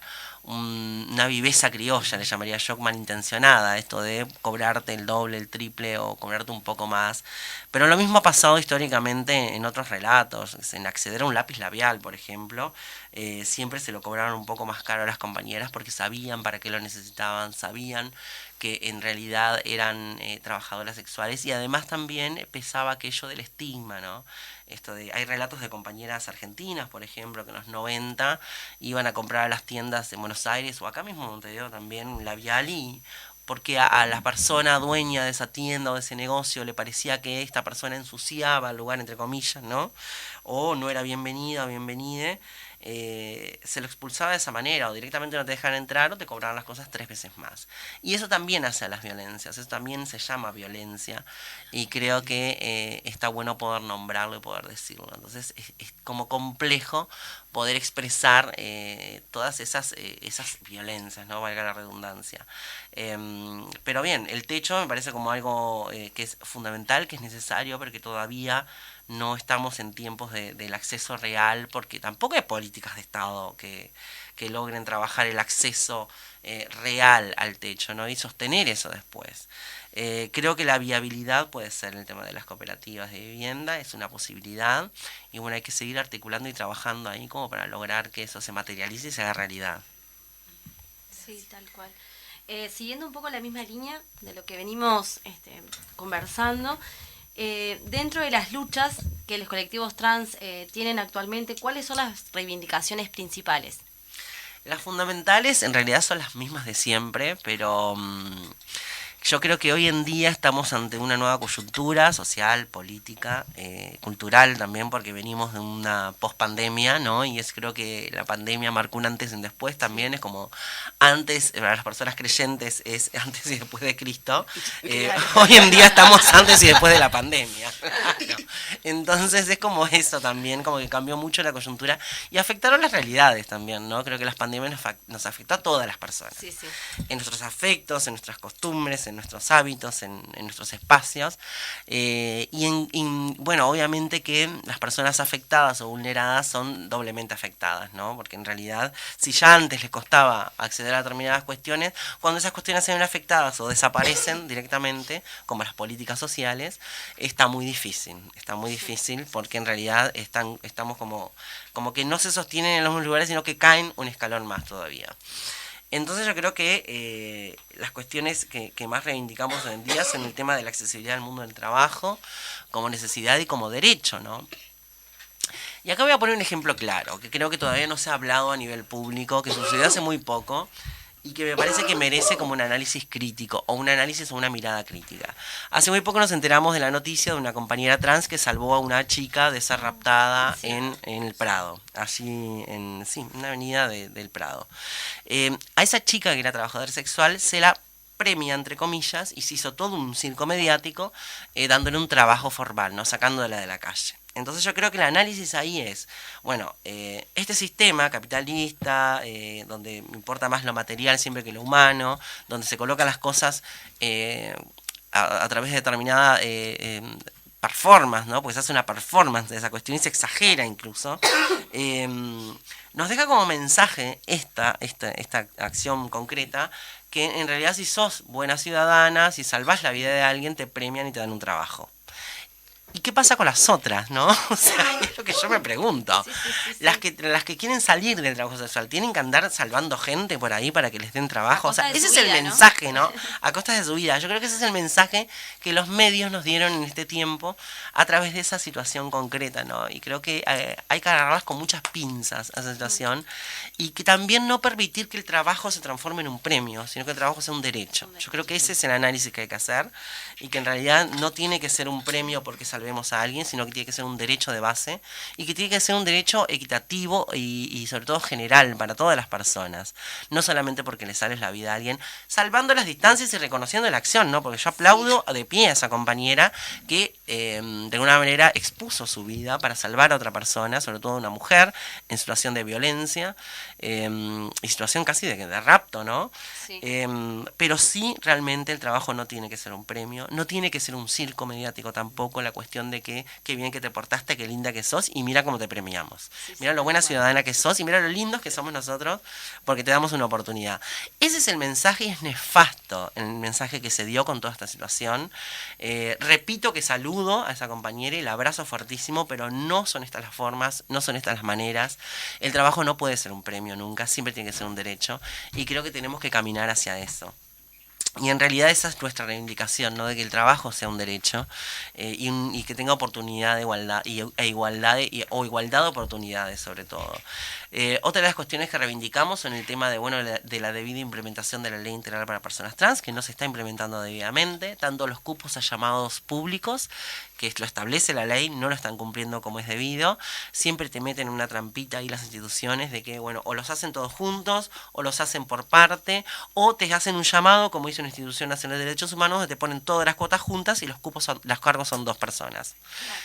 viveza criolla, le llamaría yo, malintencionada, esto de cobrarte el doble, el triple o cobrarte un poco más. Pero lo mismo ha pasado históricamente en otros relatos, en acceder a un lápiz labial, por ejemplo, siempre se lo cobraron un poco más caro a las compañeras porque sabían para qué lo necesitaban, sabían que en realidad eran trabajadoras sexuales y además también pesaba aquello del estigma, ¿no? Hay relatos de compañeras argentinas, por ejemplo, que en los 90 iban a comprar a las tiendas de Buenos Aires o acá mismo en Montevideo también un labial y porque a la persona dueña de esa tienda o de ese negocio le parecía que esta persona ensuciaba el lugar, entre comillas, ¿no? O no era bienvenida o bienvenide, se lo expulsaba de esa manera, o directamente no te dejan entrar o te cobraban las cosas 3 veces más. Y eso también hace a las violencias, eso también se llama violencia, y creo que está bueno poder nombrarlo y poder decirlo. Entonces es como complejo poder expresar todas esas violencias, ¿no? Valga la redundancia. Pero bien, el techo me parece como algo que es fundamental, que es necesario, pero que todavía no estamos en tiempos del acceso real, porque tampoco hay políticas de Estado que logren trabajar el acceso real al techo, ¿no? Y sostener eso después. Creo que la viabilidad puede ser el tema de las cooperativas de vivienda, es una posibilidad, y bueno, hay que seguir articulando y trabajando ahí como para lograr que eso se materialice y se haga realidad. Sí, tal cual. Siguiendo un poco la misma línea de lo que venimos conversando, dentro de las luchas que los colectivos trans tienen actualmente, ¿cuáles son las reivindicaciones principales? Las fundamentales en realidad son las mismas de siempre, pero yo creo que hoy en día estamos ante una nueva coyuntura social, política, cultural también, porque venimos de una pospandemia, ¿no? Y creo que la pandemia marcó un antes y un después también, es como antes, para las personas creyentes es antes y después de Cristo, hoy en día estamos antes y después de la pandemia. Claro. Entonces es como eso también, como que cambió mucho la coyuntura y afectaron las realidades también, ¿no? Creo que las pandemias nos afectó a todas las personas, sí. En nuestros afectos, en nuestras costumbres, en nuestros hábitos, en nuestros espacios, bueno, obviamente que las personas afectadas o vulneradas son doblemente afectadas, ¿no? Porque en realidad, si ya antes les costaba acceder a determinadas cuestiones, cuando esas cuestiones se ven afectadas o desaparecen directamente, como las políticas sociales, está muy difícil porque en realidad estamos como que no se sostienen en los mismos lugares, sino que caen un escalón más todavía. Entonces yo creo que las cuestiones que más reivindicamos hoy en día son el tema de la accesibilidad al mundo del trabajo como necesidad y como derecho, ¿no? Y acá voy a poner un ejemplo claro, que creo que todavía no se ha hablado a nivel público, que sucedió hace muy poco y que me parece que merece como un análisis crítico o un análisis o una mirada crítica. Hace muy poco nos enteramos de la noticia de una compañera trans que salvó a una chica de ser raptada en el Prado, allí en una avenida del Prado. A esa chica que era trabajadora sexual se la premia, entre comillas, y se hizo todo un circo mediático dándole un trabajo formal, ¿no? Sacándola de la calle. Entonces yo creo que el análisis ahí es, bueno, este sistema capitalista, donde importa más lo material siempre que lo humano, donde se colocan las cosas a través de determinada performance, ¿no? Porque se hace una performance de esa cuestión y se exagera incluso. Nos deja como mensaje esta acción concreta, que en realidad si sos buena ciudadana, si salvás la vida de alguien, te premian y te dan un trabajo. ¿Y qué pasa con las otras, no? O sea, es lo que yo me pregunto. Las que quieren salir del trabajo sexual, ¿tienen que andar salvando gente por ahí para que les den trabajo? O sea, ese es el mensaje, ¿no? A costa de su vida. Yo creo que ese es el mensaje que los medios nos dieron en este tiempo a través de esa situación concreta, ¿no? Y creo que hay que agarrarlas con muchas pinzas a esa situación y que también no permitir que el trabajo se transforme en un premio, sino que el trabajo sea un derecho. Yo creo que ese es el análisis que hay que hacer y que en realidad no tiene que ser un premio porque salvemos a alguien, sino que tiene que ser un derecho de base y que tiene que ser un derecho equitativo y sobre todo general para todas las personas, no solamente porque le salves la vida a alguien, salvando las distancias y reconociendo la acción, ¿no? Porque yo aplaudo de pie a esa compañera que de alguna manera expuso su vida para salvar a otra persona, sobre todo una mujer en situación de violencia y situación casi de rapto, ¿no? Sí. Pero sí, realmente el trabajo no tiene que ser un premio, no tiene que ser un circo mediático tampoco, la cuestión de que qué bien que te portaste, qué linda que sos y mira cómo te premiamos. Sí, mira lo buena ciudadana que sos y mira lo lindos que somos nosotros porque te damos una oportunidad. Ese es el mensaje y es nefasto el mensaje que se dio con toda esta situación. Repito que saludo a esa compañera y la abrazo fuertísimo, pero no son estas las formas, no son estas las maneras. El trabajo no puede ser un premio nunca, siempre tiene que ser un derecho y creo que tenemos que caminar hacia eso. Y en realidad esa es nuestra reivindicación, ¿no? De que el trabajo sea un derecho y que tenga oportunidad de igualdad o igualdad de oportunidades sobre todo. Otra de las cuestiones que reivindicamos son el tema de la debida implementación de la ley integral para personas trans, que no se está implementando debidamente, tanto los cupos a llamados públicos, que lo establece la ley, no lo están cumpliendo como es debido, siempre te meten en una trampita ahí las instituciones de que, bueno, o los hacen todos juntos, o los hacen por parte, o te hacen un llamado, como hizo una institución nacional de derechos humanos, donde te ponen todas las cuotas juntas y los cargos son 2 personas.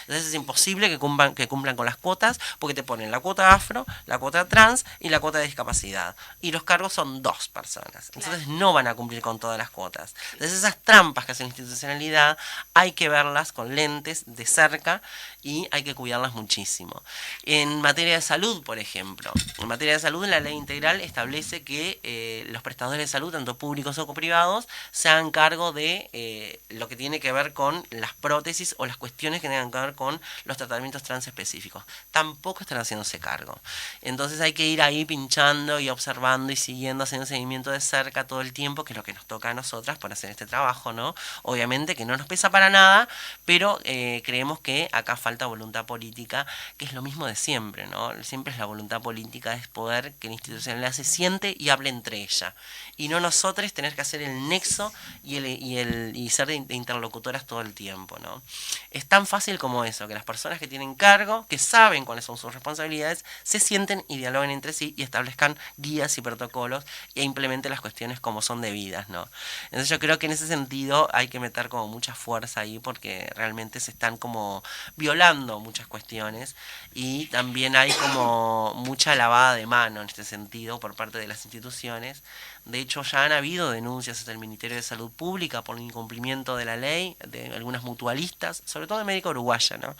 Entonces es imposible que cumplan con las cuotas, porque te ponen la cuota afro, la cuota trans y la cuota de discapacidad. Y los cargos son 2 personas. Entonces no van a cumplir con todas las cuotas. Entonces esas trampas que hace la institucionalidad hay que verlas con lentes de cerca y hay que cuidarlas muchísimo. En materia de salud, por ejemplo, en materia de salud la ley integral establece que los prestadores de salud, tanto públicos o privados, se hagan cargo de lo que tiene que ver con las prótesis o las cuestiones que tengan que ver con los tratamientos trans específicos. Tampoco están haciéndose cargo. Entonces hay que ir ahí pinchando y observando y siguiendo, haciendo seguimiento de cerca todo el tiempo, que es lo que nos toca a nosotras por hacer este trabajo, ¿no? Obviamente que no nos pesa para nada, pero creemos que acá falta voluntad política, que es lo mismo de siempre, ¿no? Siempre es la voluntad política, es poder que la institucionalidad se siente y hable entre ella. Y no nosotros tener que hacer el nexo y ser de interlocutoras todo el tiempo, ¿no? Es tan fácil como eso, que las personas que tienen cargo, que saben cuáles son sus responsabilidades, se sienten y dialoguen entre sí y establezcan guías y protocolos e implementen las cuestiones como son debidas, ¿no? Entonces yo creo que en ese sentido hay que meter como mucha fuerza ahí porque realmente se están como violando muchas cuestiones y también hay como mucha lavada de mano en este sentido por parte de las instituciones. De hecho, ya han habido denuncias hasta el Ministerio de Salud Pública por el incumplimiento de la ley, de algunas mutualistas, sobre todo de Médica Uruguaya, ¿no?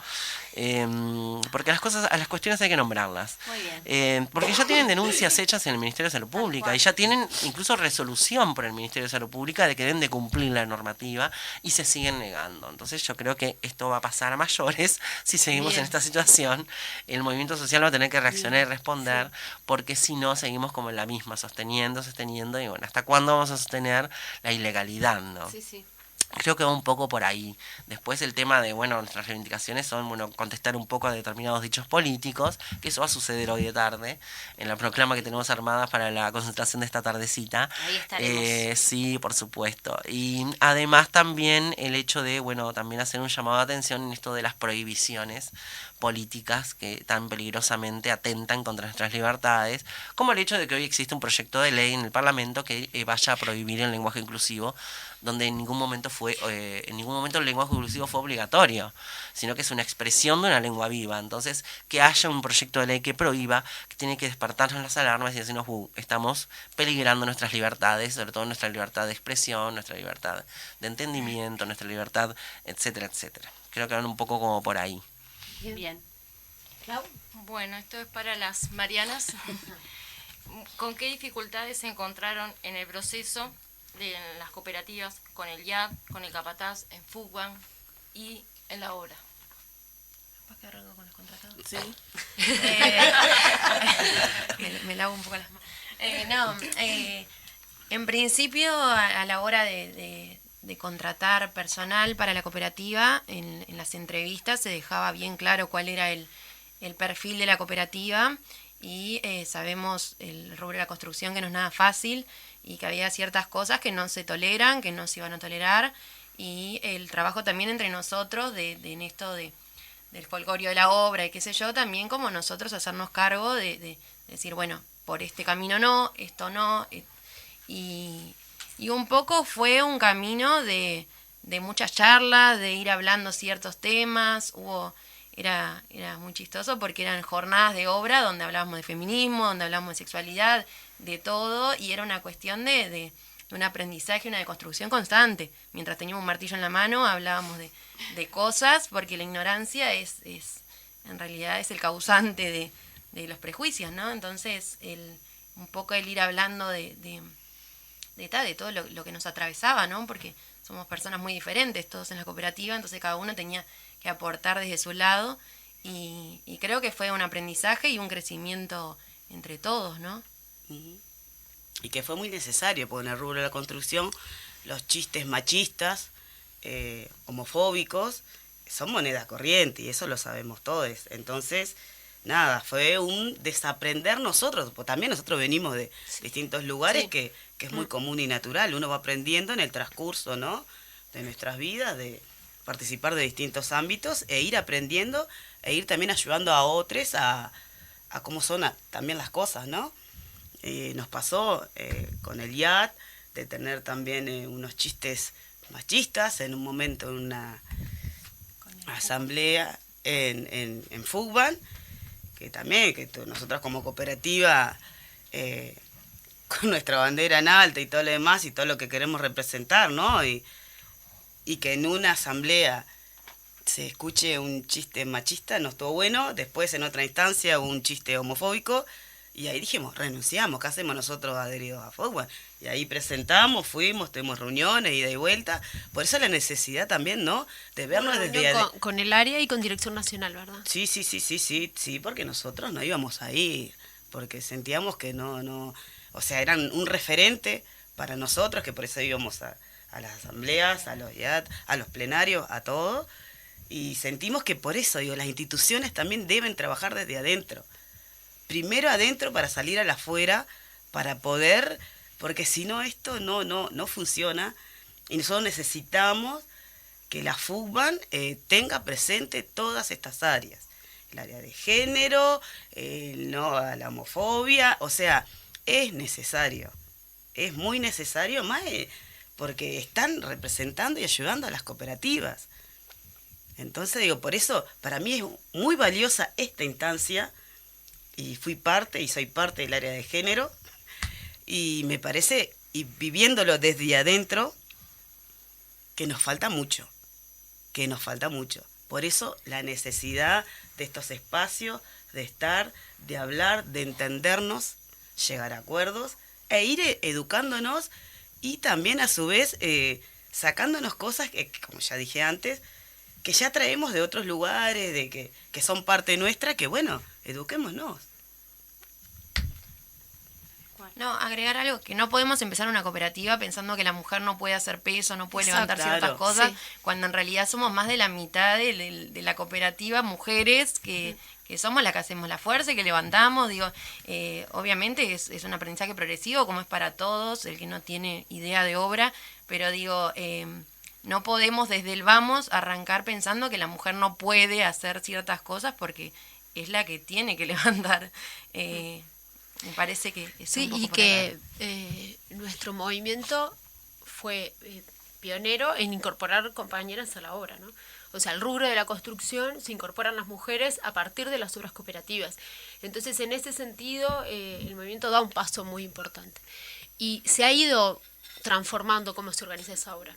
Porque a las cuestiones hay que nombrarlas. Muy bien. Porque ya tienen denuncias hechas en el Ministerio de Salud Pública y ya tienen incluso resolución por el Ministerio de Salud Pública de que deben de cumplir la normativa y se siguen negando. Entonces yo creo que esto va a pasar a mayores si seguimos en esta situación. El movimiento social va a tener que reaccionar y responder porque si no seguimos como en la misma, sosteniendo y bueno, ¿hasta cuándo vamos a sostener la ilegalidad, no? Sí, sí. Creo que va un poco por ahí. Después el tema de, bueno, nuestras reivindicaciones son, bueno, contestar un poco a determinados dichos políticos, que eso va a suceder hoy de tarde, en la proclama que tenemos armada para la concentración de esta tardecita. Ahí estaremos. Sí, por supuesto. Y además también el hecho de, bueno, también hacer un llamado de atención en esto de las prohibiciones políticas que tan peligrosamente atentan contra nuestras libertades, como el hecho de que hoy existe un proyecto de ley en el Parlamento que vaya a prohibir el lenguaje inclusivo, donde en ningún momento el lenguaje inclusivo fue obligatorio, sino que es una expresión de una lengua viva. Entonces, que haya un proyecto de ley que prohíba, que tiene que despertarnos las alarmas y decirnos, estamos peligrando nuestras libertades, sobre todo nuestra libertad de expresión, nuestra libertad de entendimiento, nuestra libertad, etcétera, etcétera. Creo que van un poco como por ahí. Bien. Clau. Bueno, esto es para las Marianas. ¿Con qué dificultades se encontraron en el proceso de las cooperativas, con el IAD, con el Capataz, en Fugban y en la obra? ¿Capaz que arranco con los contratados? Sí. Me lavo un poco las manos. En principio, a la hora de contratar personal para la cooperativa, en las entrevistas se dejaba bien claro cuál era el perfil de la cooperativa y sabemos el rubro de la construcción que no es nada fácil y que había ciertas cosas que no se toleran, que no se iban a tolerar, y el trabajo también entre nosotros en esto del folgorio de la obra y qué sé yo, también como nosotros hacernos cargo de decir, bueno, por este camino no, esto no, y un poco fue un camino de muchas charlas, de ir hablando ciertos temas. Era muy chistoso porque eran jornadas de obra donde hablábamos de feminismo, donde hablábamos de sexualidad, de todo, y era una cuestión de un aprendizaje, una deconstrucción constante. Mientras teníamos un martillo en la mano hablábamos de cosas, porque la ignorancia en realidad es el causante de los prejuicios, ¿no? Entonces, un poco el ir hablando de todo lo que nos atravesaba, ¿no? Porque somos personas muy diferentes todos en la cooperativa, entonces cada uno tenía que aportar desde su lado, y creo que fue un aprendizaje y un crecimiento entre todos, ¿no? Y que fue muy necesario, porque en el rubro de la construcción los chistes machistas, homofóbicos, son moneda corriente, y eso lo sabemos todos. Entonces, nada, fue un desaprender nosotros, porque también nosotros venimos de distintos lugares, sí, que es muy común y natural. Uno va aprendiendo en el transcurso, ¿no?, de nuestras vidas, de participar de distintos ámbitos, e ir aprendiendo, e ir también ayudando a otros a cómo son también las cosas, ¿no? Nos pasó con el IAT de tener también unos chistes machistas en un momento en una asamblea en Fugban, que también, nosotros como cooperativa, con nuestra bandera en alta y todo lo demás, y todo lo que queremos representar, ¿no? Y que en una asamblea se escuche un chiste machista, no estuvo bueno. Después, en otra instancia, un chiste homofóbico, y ahí dijimos, renunciamos, ¿qué hacemos nosotros adheridos a Fugban? Y ahí presentamos, fuimos, tuvimos reuniones, ida y vuelta. Por eso la necesidad también, ¿no?, de vernos desde... Con el área y con Dirección Nacional, ¿verdad? Sí, porque nosotros no íbamos a ir, porque sentíamos que no, o sea, eran un referente para nosotros, que por eso íbamos a las asambleas, a los IAT, a los plenarios, a todo, y sentimos que por eso, las instituciones también deben trabajar desde adentro. Primero adentro para salir a la afuera, para poder, porque si no esto no funciona, y nosotros necesitamos que la Fugban tenga presente todas estas áreas. El área de género, no a la homofobia, o sea, es necesario, es muy necesario, más porque están representando y ayudando a las cooperativas. Entonces digo, por eso para mí es muy valiosa esta instancia, y fui parte y soy parte del área de género, y me parece, y viviéndolo desde adentro, que nos falta mucho, Por eso la necesidad de estos espacios, de estar, de hablar, de entendernos, llegar a acuerdos, e ir educándonos, y también a su vez sacándonos cosas que, como ya dije antes, que ya traemos de otros lugares, de que son parte nuestra, que bueno, eduquémonos. No, agregar algo, que no podemos empezar una cooperativa pensando que la mujer no puede hacer peso, no puede levantar ciertas cosas, cuando en realidad somos más de la mitad de la cooperativa, mujeres, que somos las que hacemos la fuerza y que levantamos. Digo, obviamente es un aprendizaje progresivo, como es para todos, el que no tiene idea de obra, pero digo, no podemos desde el vamos arrancar pensando que la mujer no puede hacer ciertas cosas, porque es la que tiene que levantar. Me parece que es un poco y que nuestro movimiento fue pionero en incorporar compañeras a la obra, ¿no? O sea, al rubro de la construcción se incorporan las mujeres a partir de las obras cooperativas. Entonces, en ese sentido, el movimiento da un paso muy importante. Y se ha ido transformando cómo se organiza esa obra.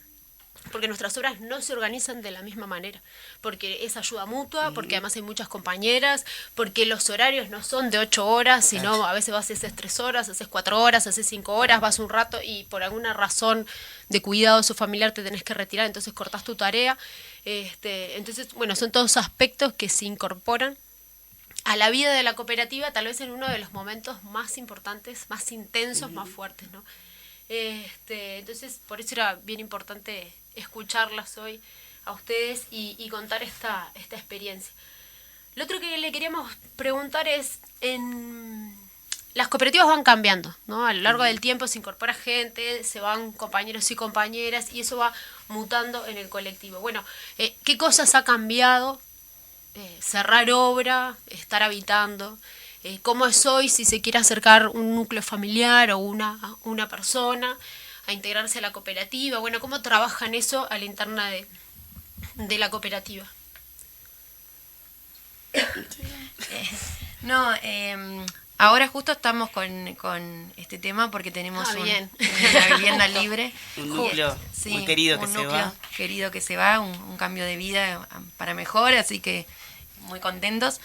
porque nuestras obras no se organizan de la misma manera, porque es ayuda mutua, porque además hay muchas compañeras, porque los horarios no son de 8 horas, sino a veces haces 3 horas, haces 4 horas, haces 5 horas, vas un rato y por alguna razón de cuidadoso familiar te tenés que retirar, entonces cortás tu tarea. Entonces, bueno, son todos aspectos que se incorporan a la vida de la cooperativa, tal vez en uno de los momentos más importantes, más intensos, más fuertes, ¿no? Entonces, por eso era bien importante escucharlas hoy a ustedes y contar esta experiencia. Lo otro que le queríamos preguntar es, las cooperativas van cambiando, ¿no? A lo largo del tiempo se incorpora gente, se van compañeros y compañeras y eso va mutando en el colectivo. Bueno, ¿qué cosas ha cambiado? Cerrar obra, estar habitando, cómo es hoy si se quiere acercar un núcleo familiar o una persona a integrarse a la cooperativa, bueno, cómo trabajan eso a la interna de la cooperativa. Ahora justo estamos con este tema porque tenemos una vivienda libre. Un núcleo muy querido que se va. Querido que se va, un cambio de vida para mejor, así que muy contentos.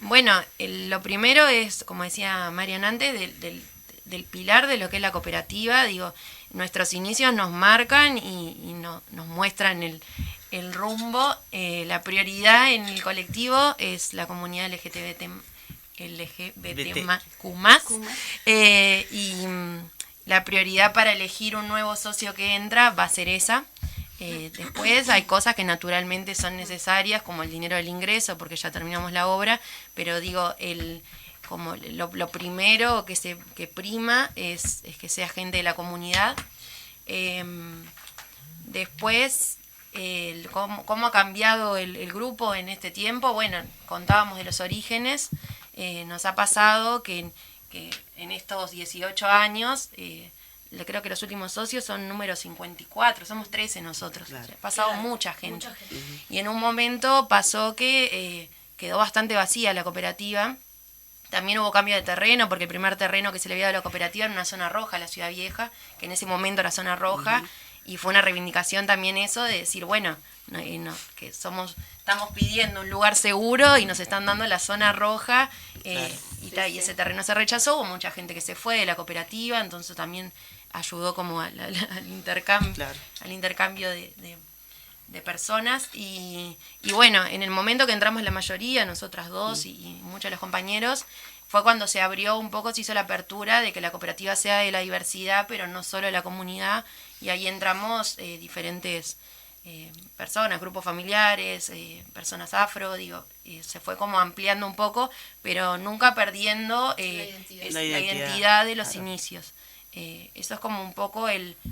Bueno, lo primero es, como decía Marian antes, del pilar de lo que es la cooperativa. Digo, nuestros inicios nos marcan y nos muestran el rumbo. La prioridad en el colectivo es la comunidad LGBTQ+. Y la prioridad para elegir un nuevo socio que entra va a ser esa. Después hay cosas que naturalmente son necesarias, como el dinero del ingreso, porque ya terminamos la obra, pero digo, lo primero que prima es que sea gente de la comunidad. Después, cómo ha cambiado el grupo en este tiempo. Bueno, contábamos de los orígenes. Nos ha pasado que en estos 18 años... creo que los últimos socios son número 54, somos 13 nosotros. Claro. Ha pasado mucha gente. Y en un momento pasó que quedó bastante vacía la cooperativa. También hubo cambio de terreno, porque el primer terreno que se le había dado a la cooperativa era una zona roja, la Ciudad Vieja, que en ese momento era zona roja, y fue una reivindicación también eso de decir, bueno, que estamos pidiendo un lugar seguro y nos están dando la zona roja, y ese terreno se rechazó, hubo mucha gente que se fue de la cooperativa, entonces también ayudó como al intercambio de personas y bueno, en el momento que entramos la mayoría, nosotras dos y muchos de los compañeros, fue cuando se abrió un poco, se hizo la apertura de que la cooperativa sea de la diversidad, pero no solo de la comunidad, y ahí entramos diferentes personas, grupos familiares, personas afro, se fue como ampliando un poco, pero nunca perdiendo la identidad de los inicios. Eso es como un poco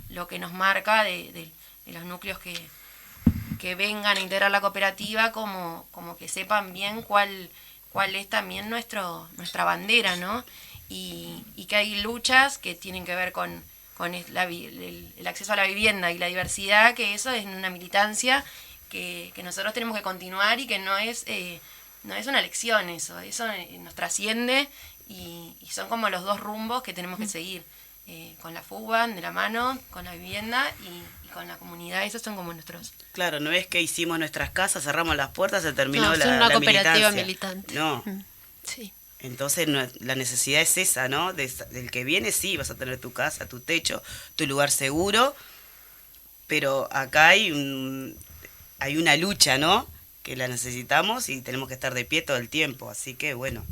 lo que nos marca de los núcleos que vengan a integrar la cooperativa, como que sepan bien cuál es también nuestra bandera, ¿no? Y que hay luchas que tienen que ver con el acceso a la vivienda y la diversidad, que eso es una militancia que nosotros tenemos que continuar y que no es una elección eso nos trasciende y son como los dos rumbos que tenemos que seguir. Con la FUBAN de la mano, con la vivienda y con la comunidad, esos son como nuestros... Claro, no es que hicimos nuestras casas, cerramos las puertas, se terminó la una cooperativa militante. No. Sí. Entonces la necesidad es esa, ¿no? Del que viene, sí, vas a tener tu casa, tu techo, tu lugar seguro, pero acá hay una lucha, ¿no? Que la necesitamos y tenemos que estar de pie todo el tiempo, así que bueno,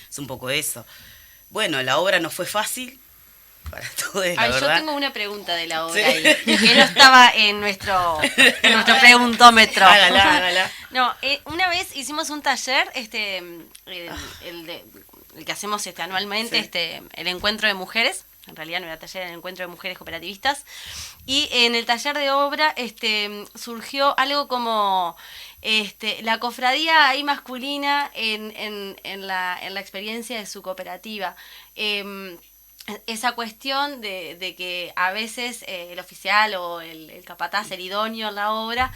es un poco eso. Bueno, la obra no fue fácil, para todos, la verdad. Yo tengo una pregunta de la obra ahí, que no estaba en nuestro preguntómetro. Hágala. No, una vez hicimos un taller, el que hacemos anualmente, el encuentro de mujeres. En realidad no era taller, era el encuentro de mujeres cooperativistas. Y en el taller de obra surgió algo como la cofradía ahí masculina en la experiencia de su cooperativa. Esa cuestión de que a veces el oficial o el capataz, el idóneo en la obra,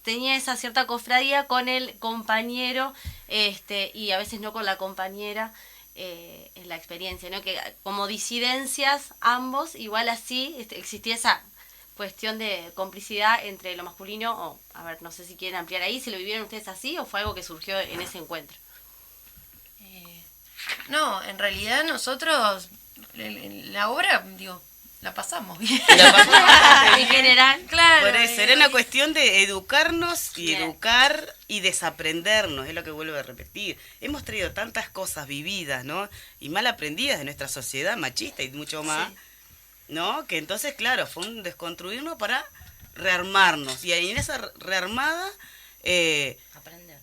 tenía esa cierta cofradía con el compañero y a veces no con la compañera. en la experiencia, ¿no? Que como disidencias ambos, igual así existía esa cuestión de complicidad entre lo masculino, o a ver, no sé si quieren ampliar ahí, si lo vivieron ustedes así o fue algo que surgió en ese encuentro. No, en realidad nosotros, la obra, digo, la pasamos bien. En general, claro. Por eso, era una cuestión de educarnos y educar y desaprendernos, es lo que vuelvo a repetir. Hemos traído tantas cosas vividas, ¿no? Y mal aprendidas de nuestra sociedad machista y mucho más, ¿no? Que entonces, claro, fue un desconstruirnos para rearmarnos. Y ahí en esa rearmada,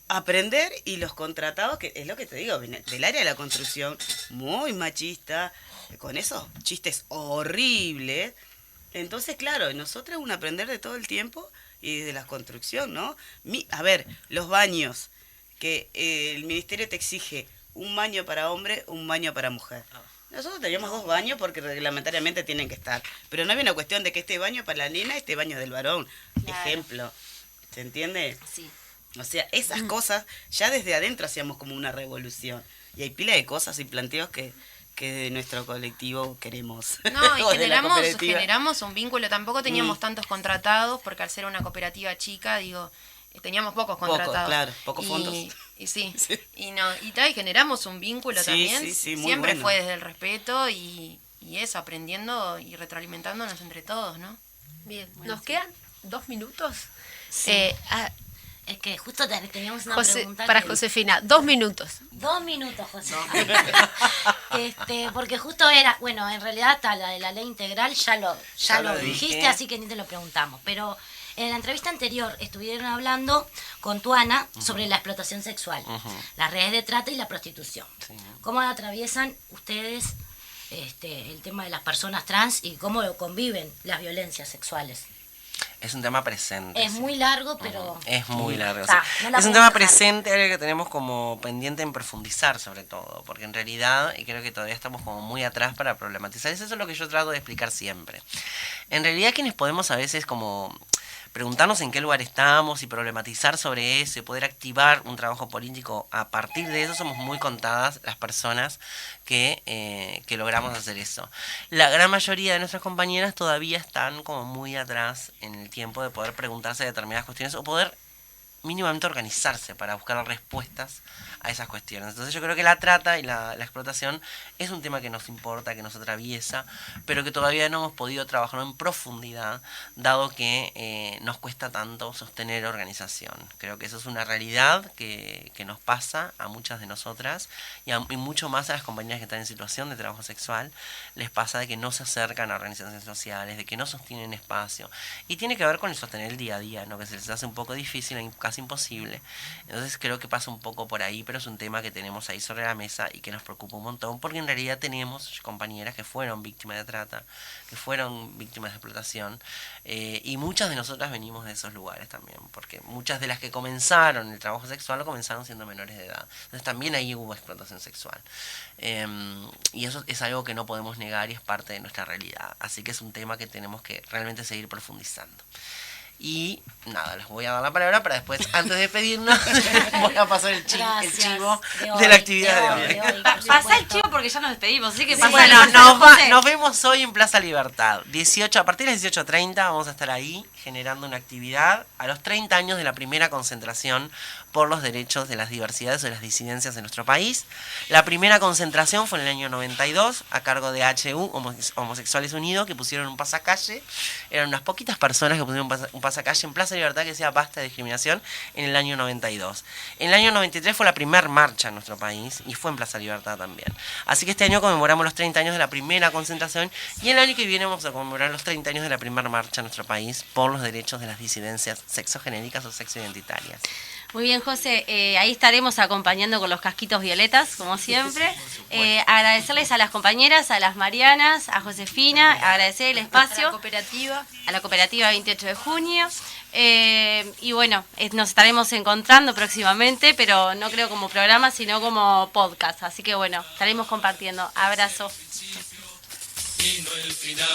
aprender y los contratados, que es lo que te digo, del área de la construcción, muy machista, con esos chistes horribles. Entonces, claro, nosotros un aprender de todo el tiempo y desde la construcción, ¿no? A ver, los baños, que el ministerio te exige un baño para hombre, un baño para mujer. Nosotros teníamos 2 baños porque reglamentariamente tienen que estar, pero no había una cuestión de que este baño para la nena, este baño del varón. Claro. Ejemplo, ¿se entiende? Sí. O sea, esas cosas ya desde adentro hacíamos como una revolución. Y hay pila de cosas y planteos que de nuestro colectivo queremos. No, y generamos un vínculo. Tampoco teníamos tantos contratados, porque al ser una cooperativa chica, digo, teníamos pocos contratados. Pocos fondos. Y sí. Y generamos un vínculo también. Sí, muy siempre bueno. fue desde el respeto y eso, aprendiendo y retroalimentándonos entre todos, ¿no? Bien, nos quedan 2 minutos. Sí. Es que justo teníamos una pregunta para Josefina, 2 minutos. 2 minutos, José. Porque justo era, bueno, en realidad está la de la ley integral, ya lo dijiste, así que ni te lo preguntamos. Pero en la entrevista anterior estuvieron hablando con Tuana sobre la explotación sexual, las redes de trata y la prostitución. Sí. ¿Cómo atraviesan ustedes el tema de las personas trans y cómo conviven las violencias sexuales? Es un tema presente. Es muy largo, pero... Es muy largo. No es un tema presente, algo que tenemos como pendiente en profundizar sobre todo, porque en realidad, y creo que todavía estamos como muy atrás para problematizar, eso es lo que yo trato de explicar siempre. En realidad quienes podemos a veces como preguntarnos en qué lugar estamos y problematizar sobre eso y poder activar un trabajo político a partir de eso, somos muy contadas las personas que logramos hacer eso. La gran mayoría de nuestras compañeras todavía están como muy atrás en el tiempo de poder preguntarse determinadas cuestiones o poder mínimamente organizarse para buscar respuestas a esas cuestiones. Entonces yo creo que la trata y la explotación es un tema que nos importa, que nos atraviesa, pero que todavía no hemos podido trabajar en profundidad, dado que nos cuesta tanto sostener organización. Creo que eso es una realidad que nos pasa a muchas de nosotras y mucho más a las compañeras que están en situación de trabajo sexual, les pasa de que no se acercan a organizaciones sociales, de que no sostienen espacio. Y tiene que ver con el sostener el día a día, ¿no? Que se les hace un poco difícil, casi imposible. Entonces creo que pasa un poco por ahí, pero es un tema que tenemos ahí sobre la mesa y que nos preocupa un montón, porque en realidad tenemos compañeras que fueron víctimas de trata, que fueron víctimas de explotación, y muchas de nosotras venimos de esos lugares también, porque muchas de las que comenzaron el trabajo sexual lo comenzaron siendo menores de edad. Entonces también ahí hubo explotación sexual. Y eso es algo que no podemos negar y es parte de nuestra realidad. Así que es un tema que tenemos que realmente seguir profundizando. Y nada, les voy a dar la palabra para después, antes de despedirnos, voy a pasar el chivo de la actividad de hoy. Pasa el chivo porque ya nos despedimos, así que sí, bueno, nos vemos hoy en Plaza Libertad. A partir de las 18:30 vamos a estar ahí generando una actividad a los 30 años de la primera concentración por los derechos de las diversidades o de las disidencias en nuestro país. La primera concentración fue en el año 92 a cargo de HU, Homosexuales Unidos, que pusieron un pasacalle. Eran unas poquitas personas que pusieron un pasacalle en Plaza Libertad que decía basta de discriminación en el año 92. En el año 93 fue la primera marcha en nuestro país y fue en Plaza Libertad también. Así que este año conmemoramos los 30 años de la primera concentración y el año que viene vamos a conmemorar los 30 años de la primera marcha en nuestro país por los derechos de las disidencias sexogenéricas o sexoidentitarias. Muy bien, José, ahí estaremos acompañando con los casquitos violetas, como siempre. Agradecerles a las compañeras, a las Marianas, a Josefina, agradecer el espacio. A la cooperativa 28 de junio. Y bueno, nos estaremos encontrando próximamente, pero no creo como programa, sino como podcast. Así que bueno, estaremos compartiendo. Abrazo. Y no el final.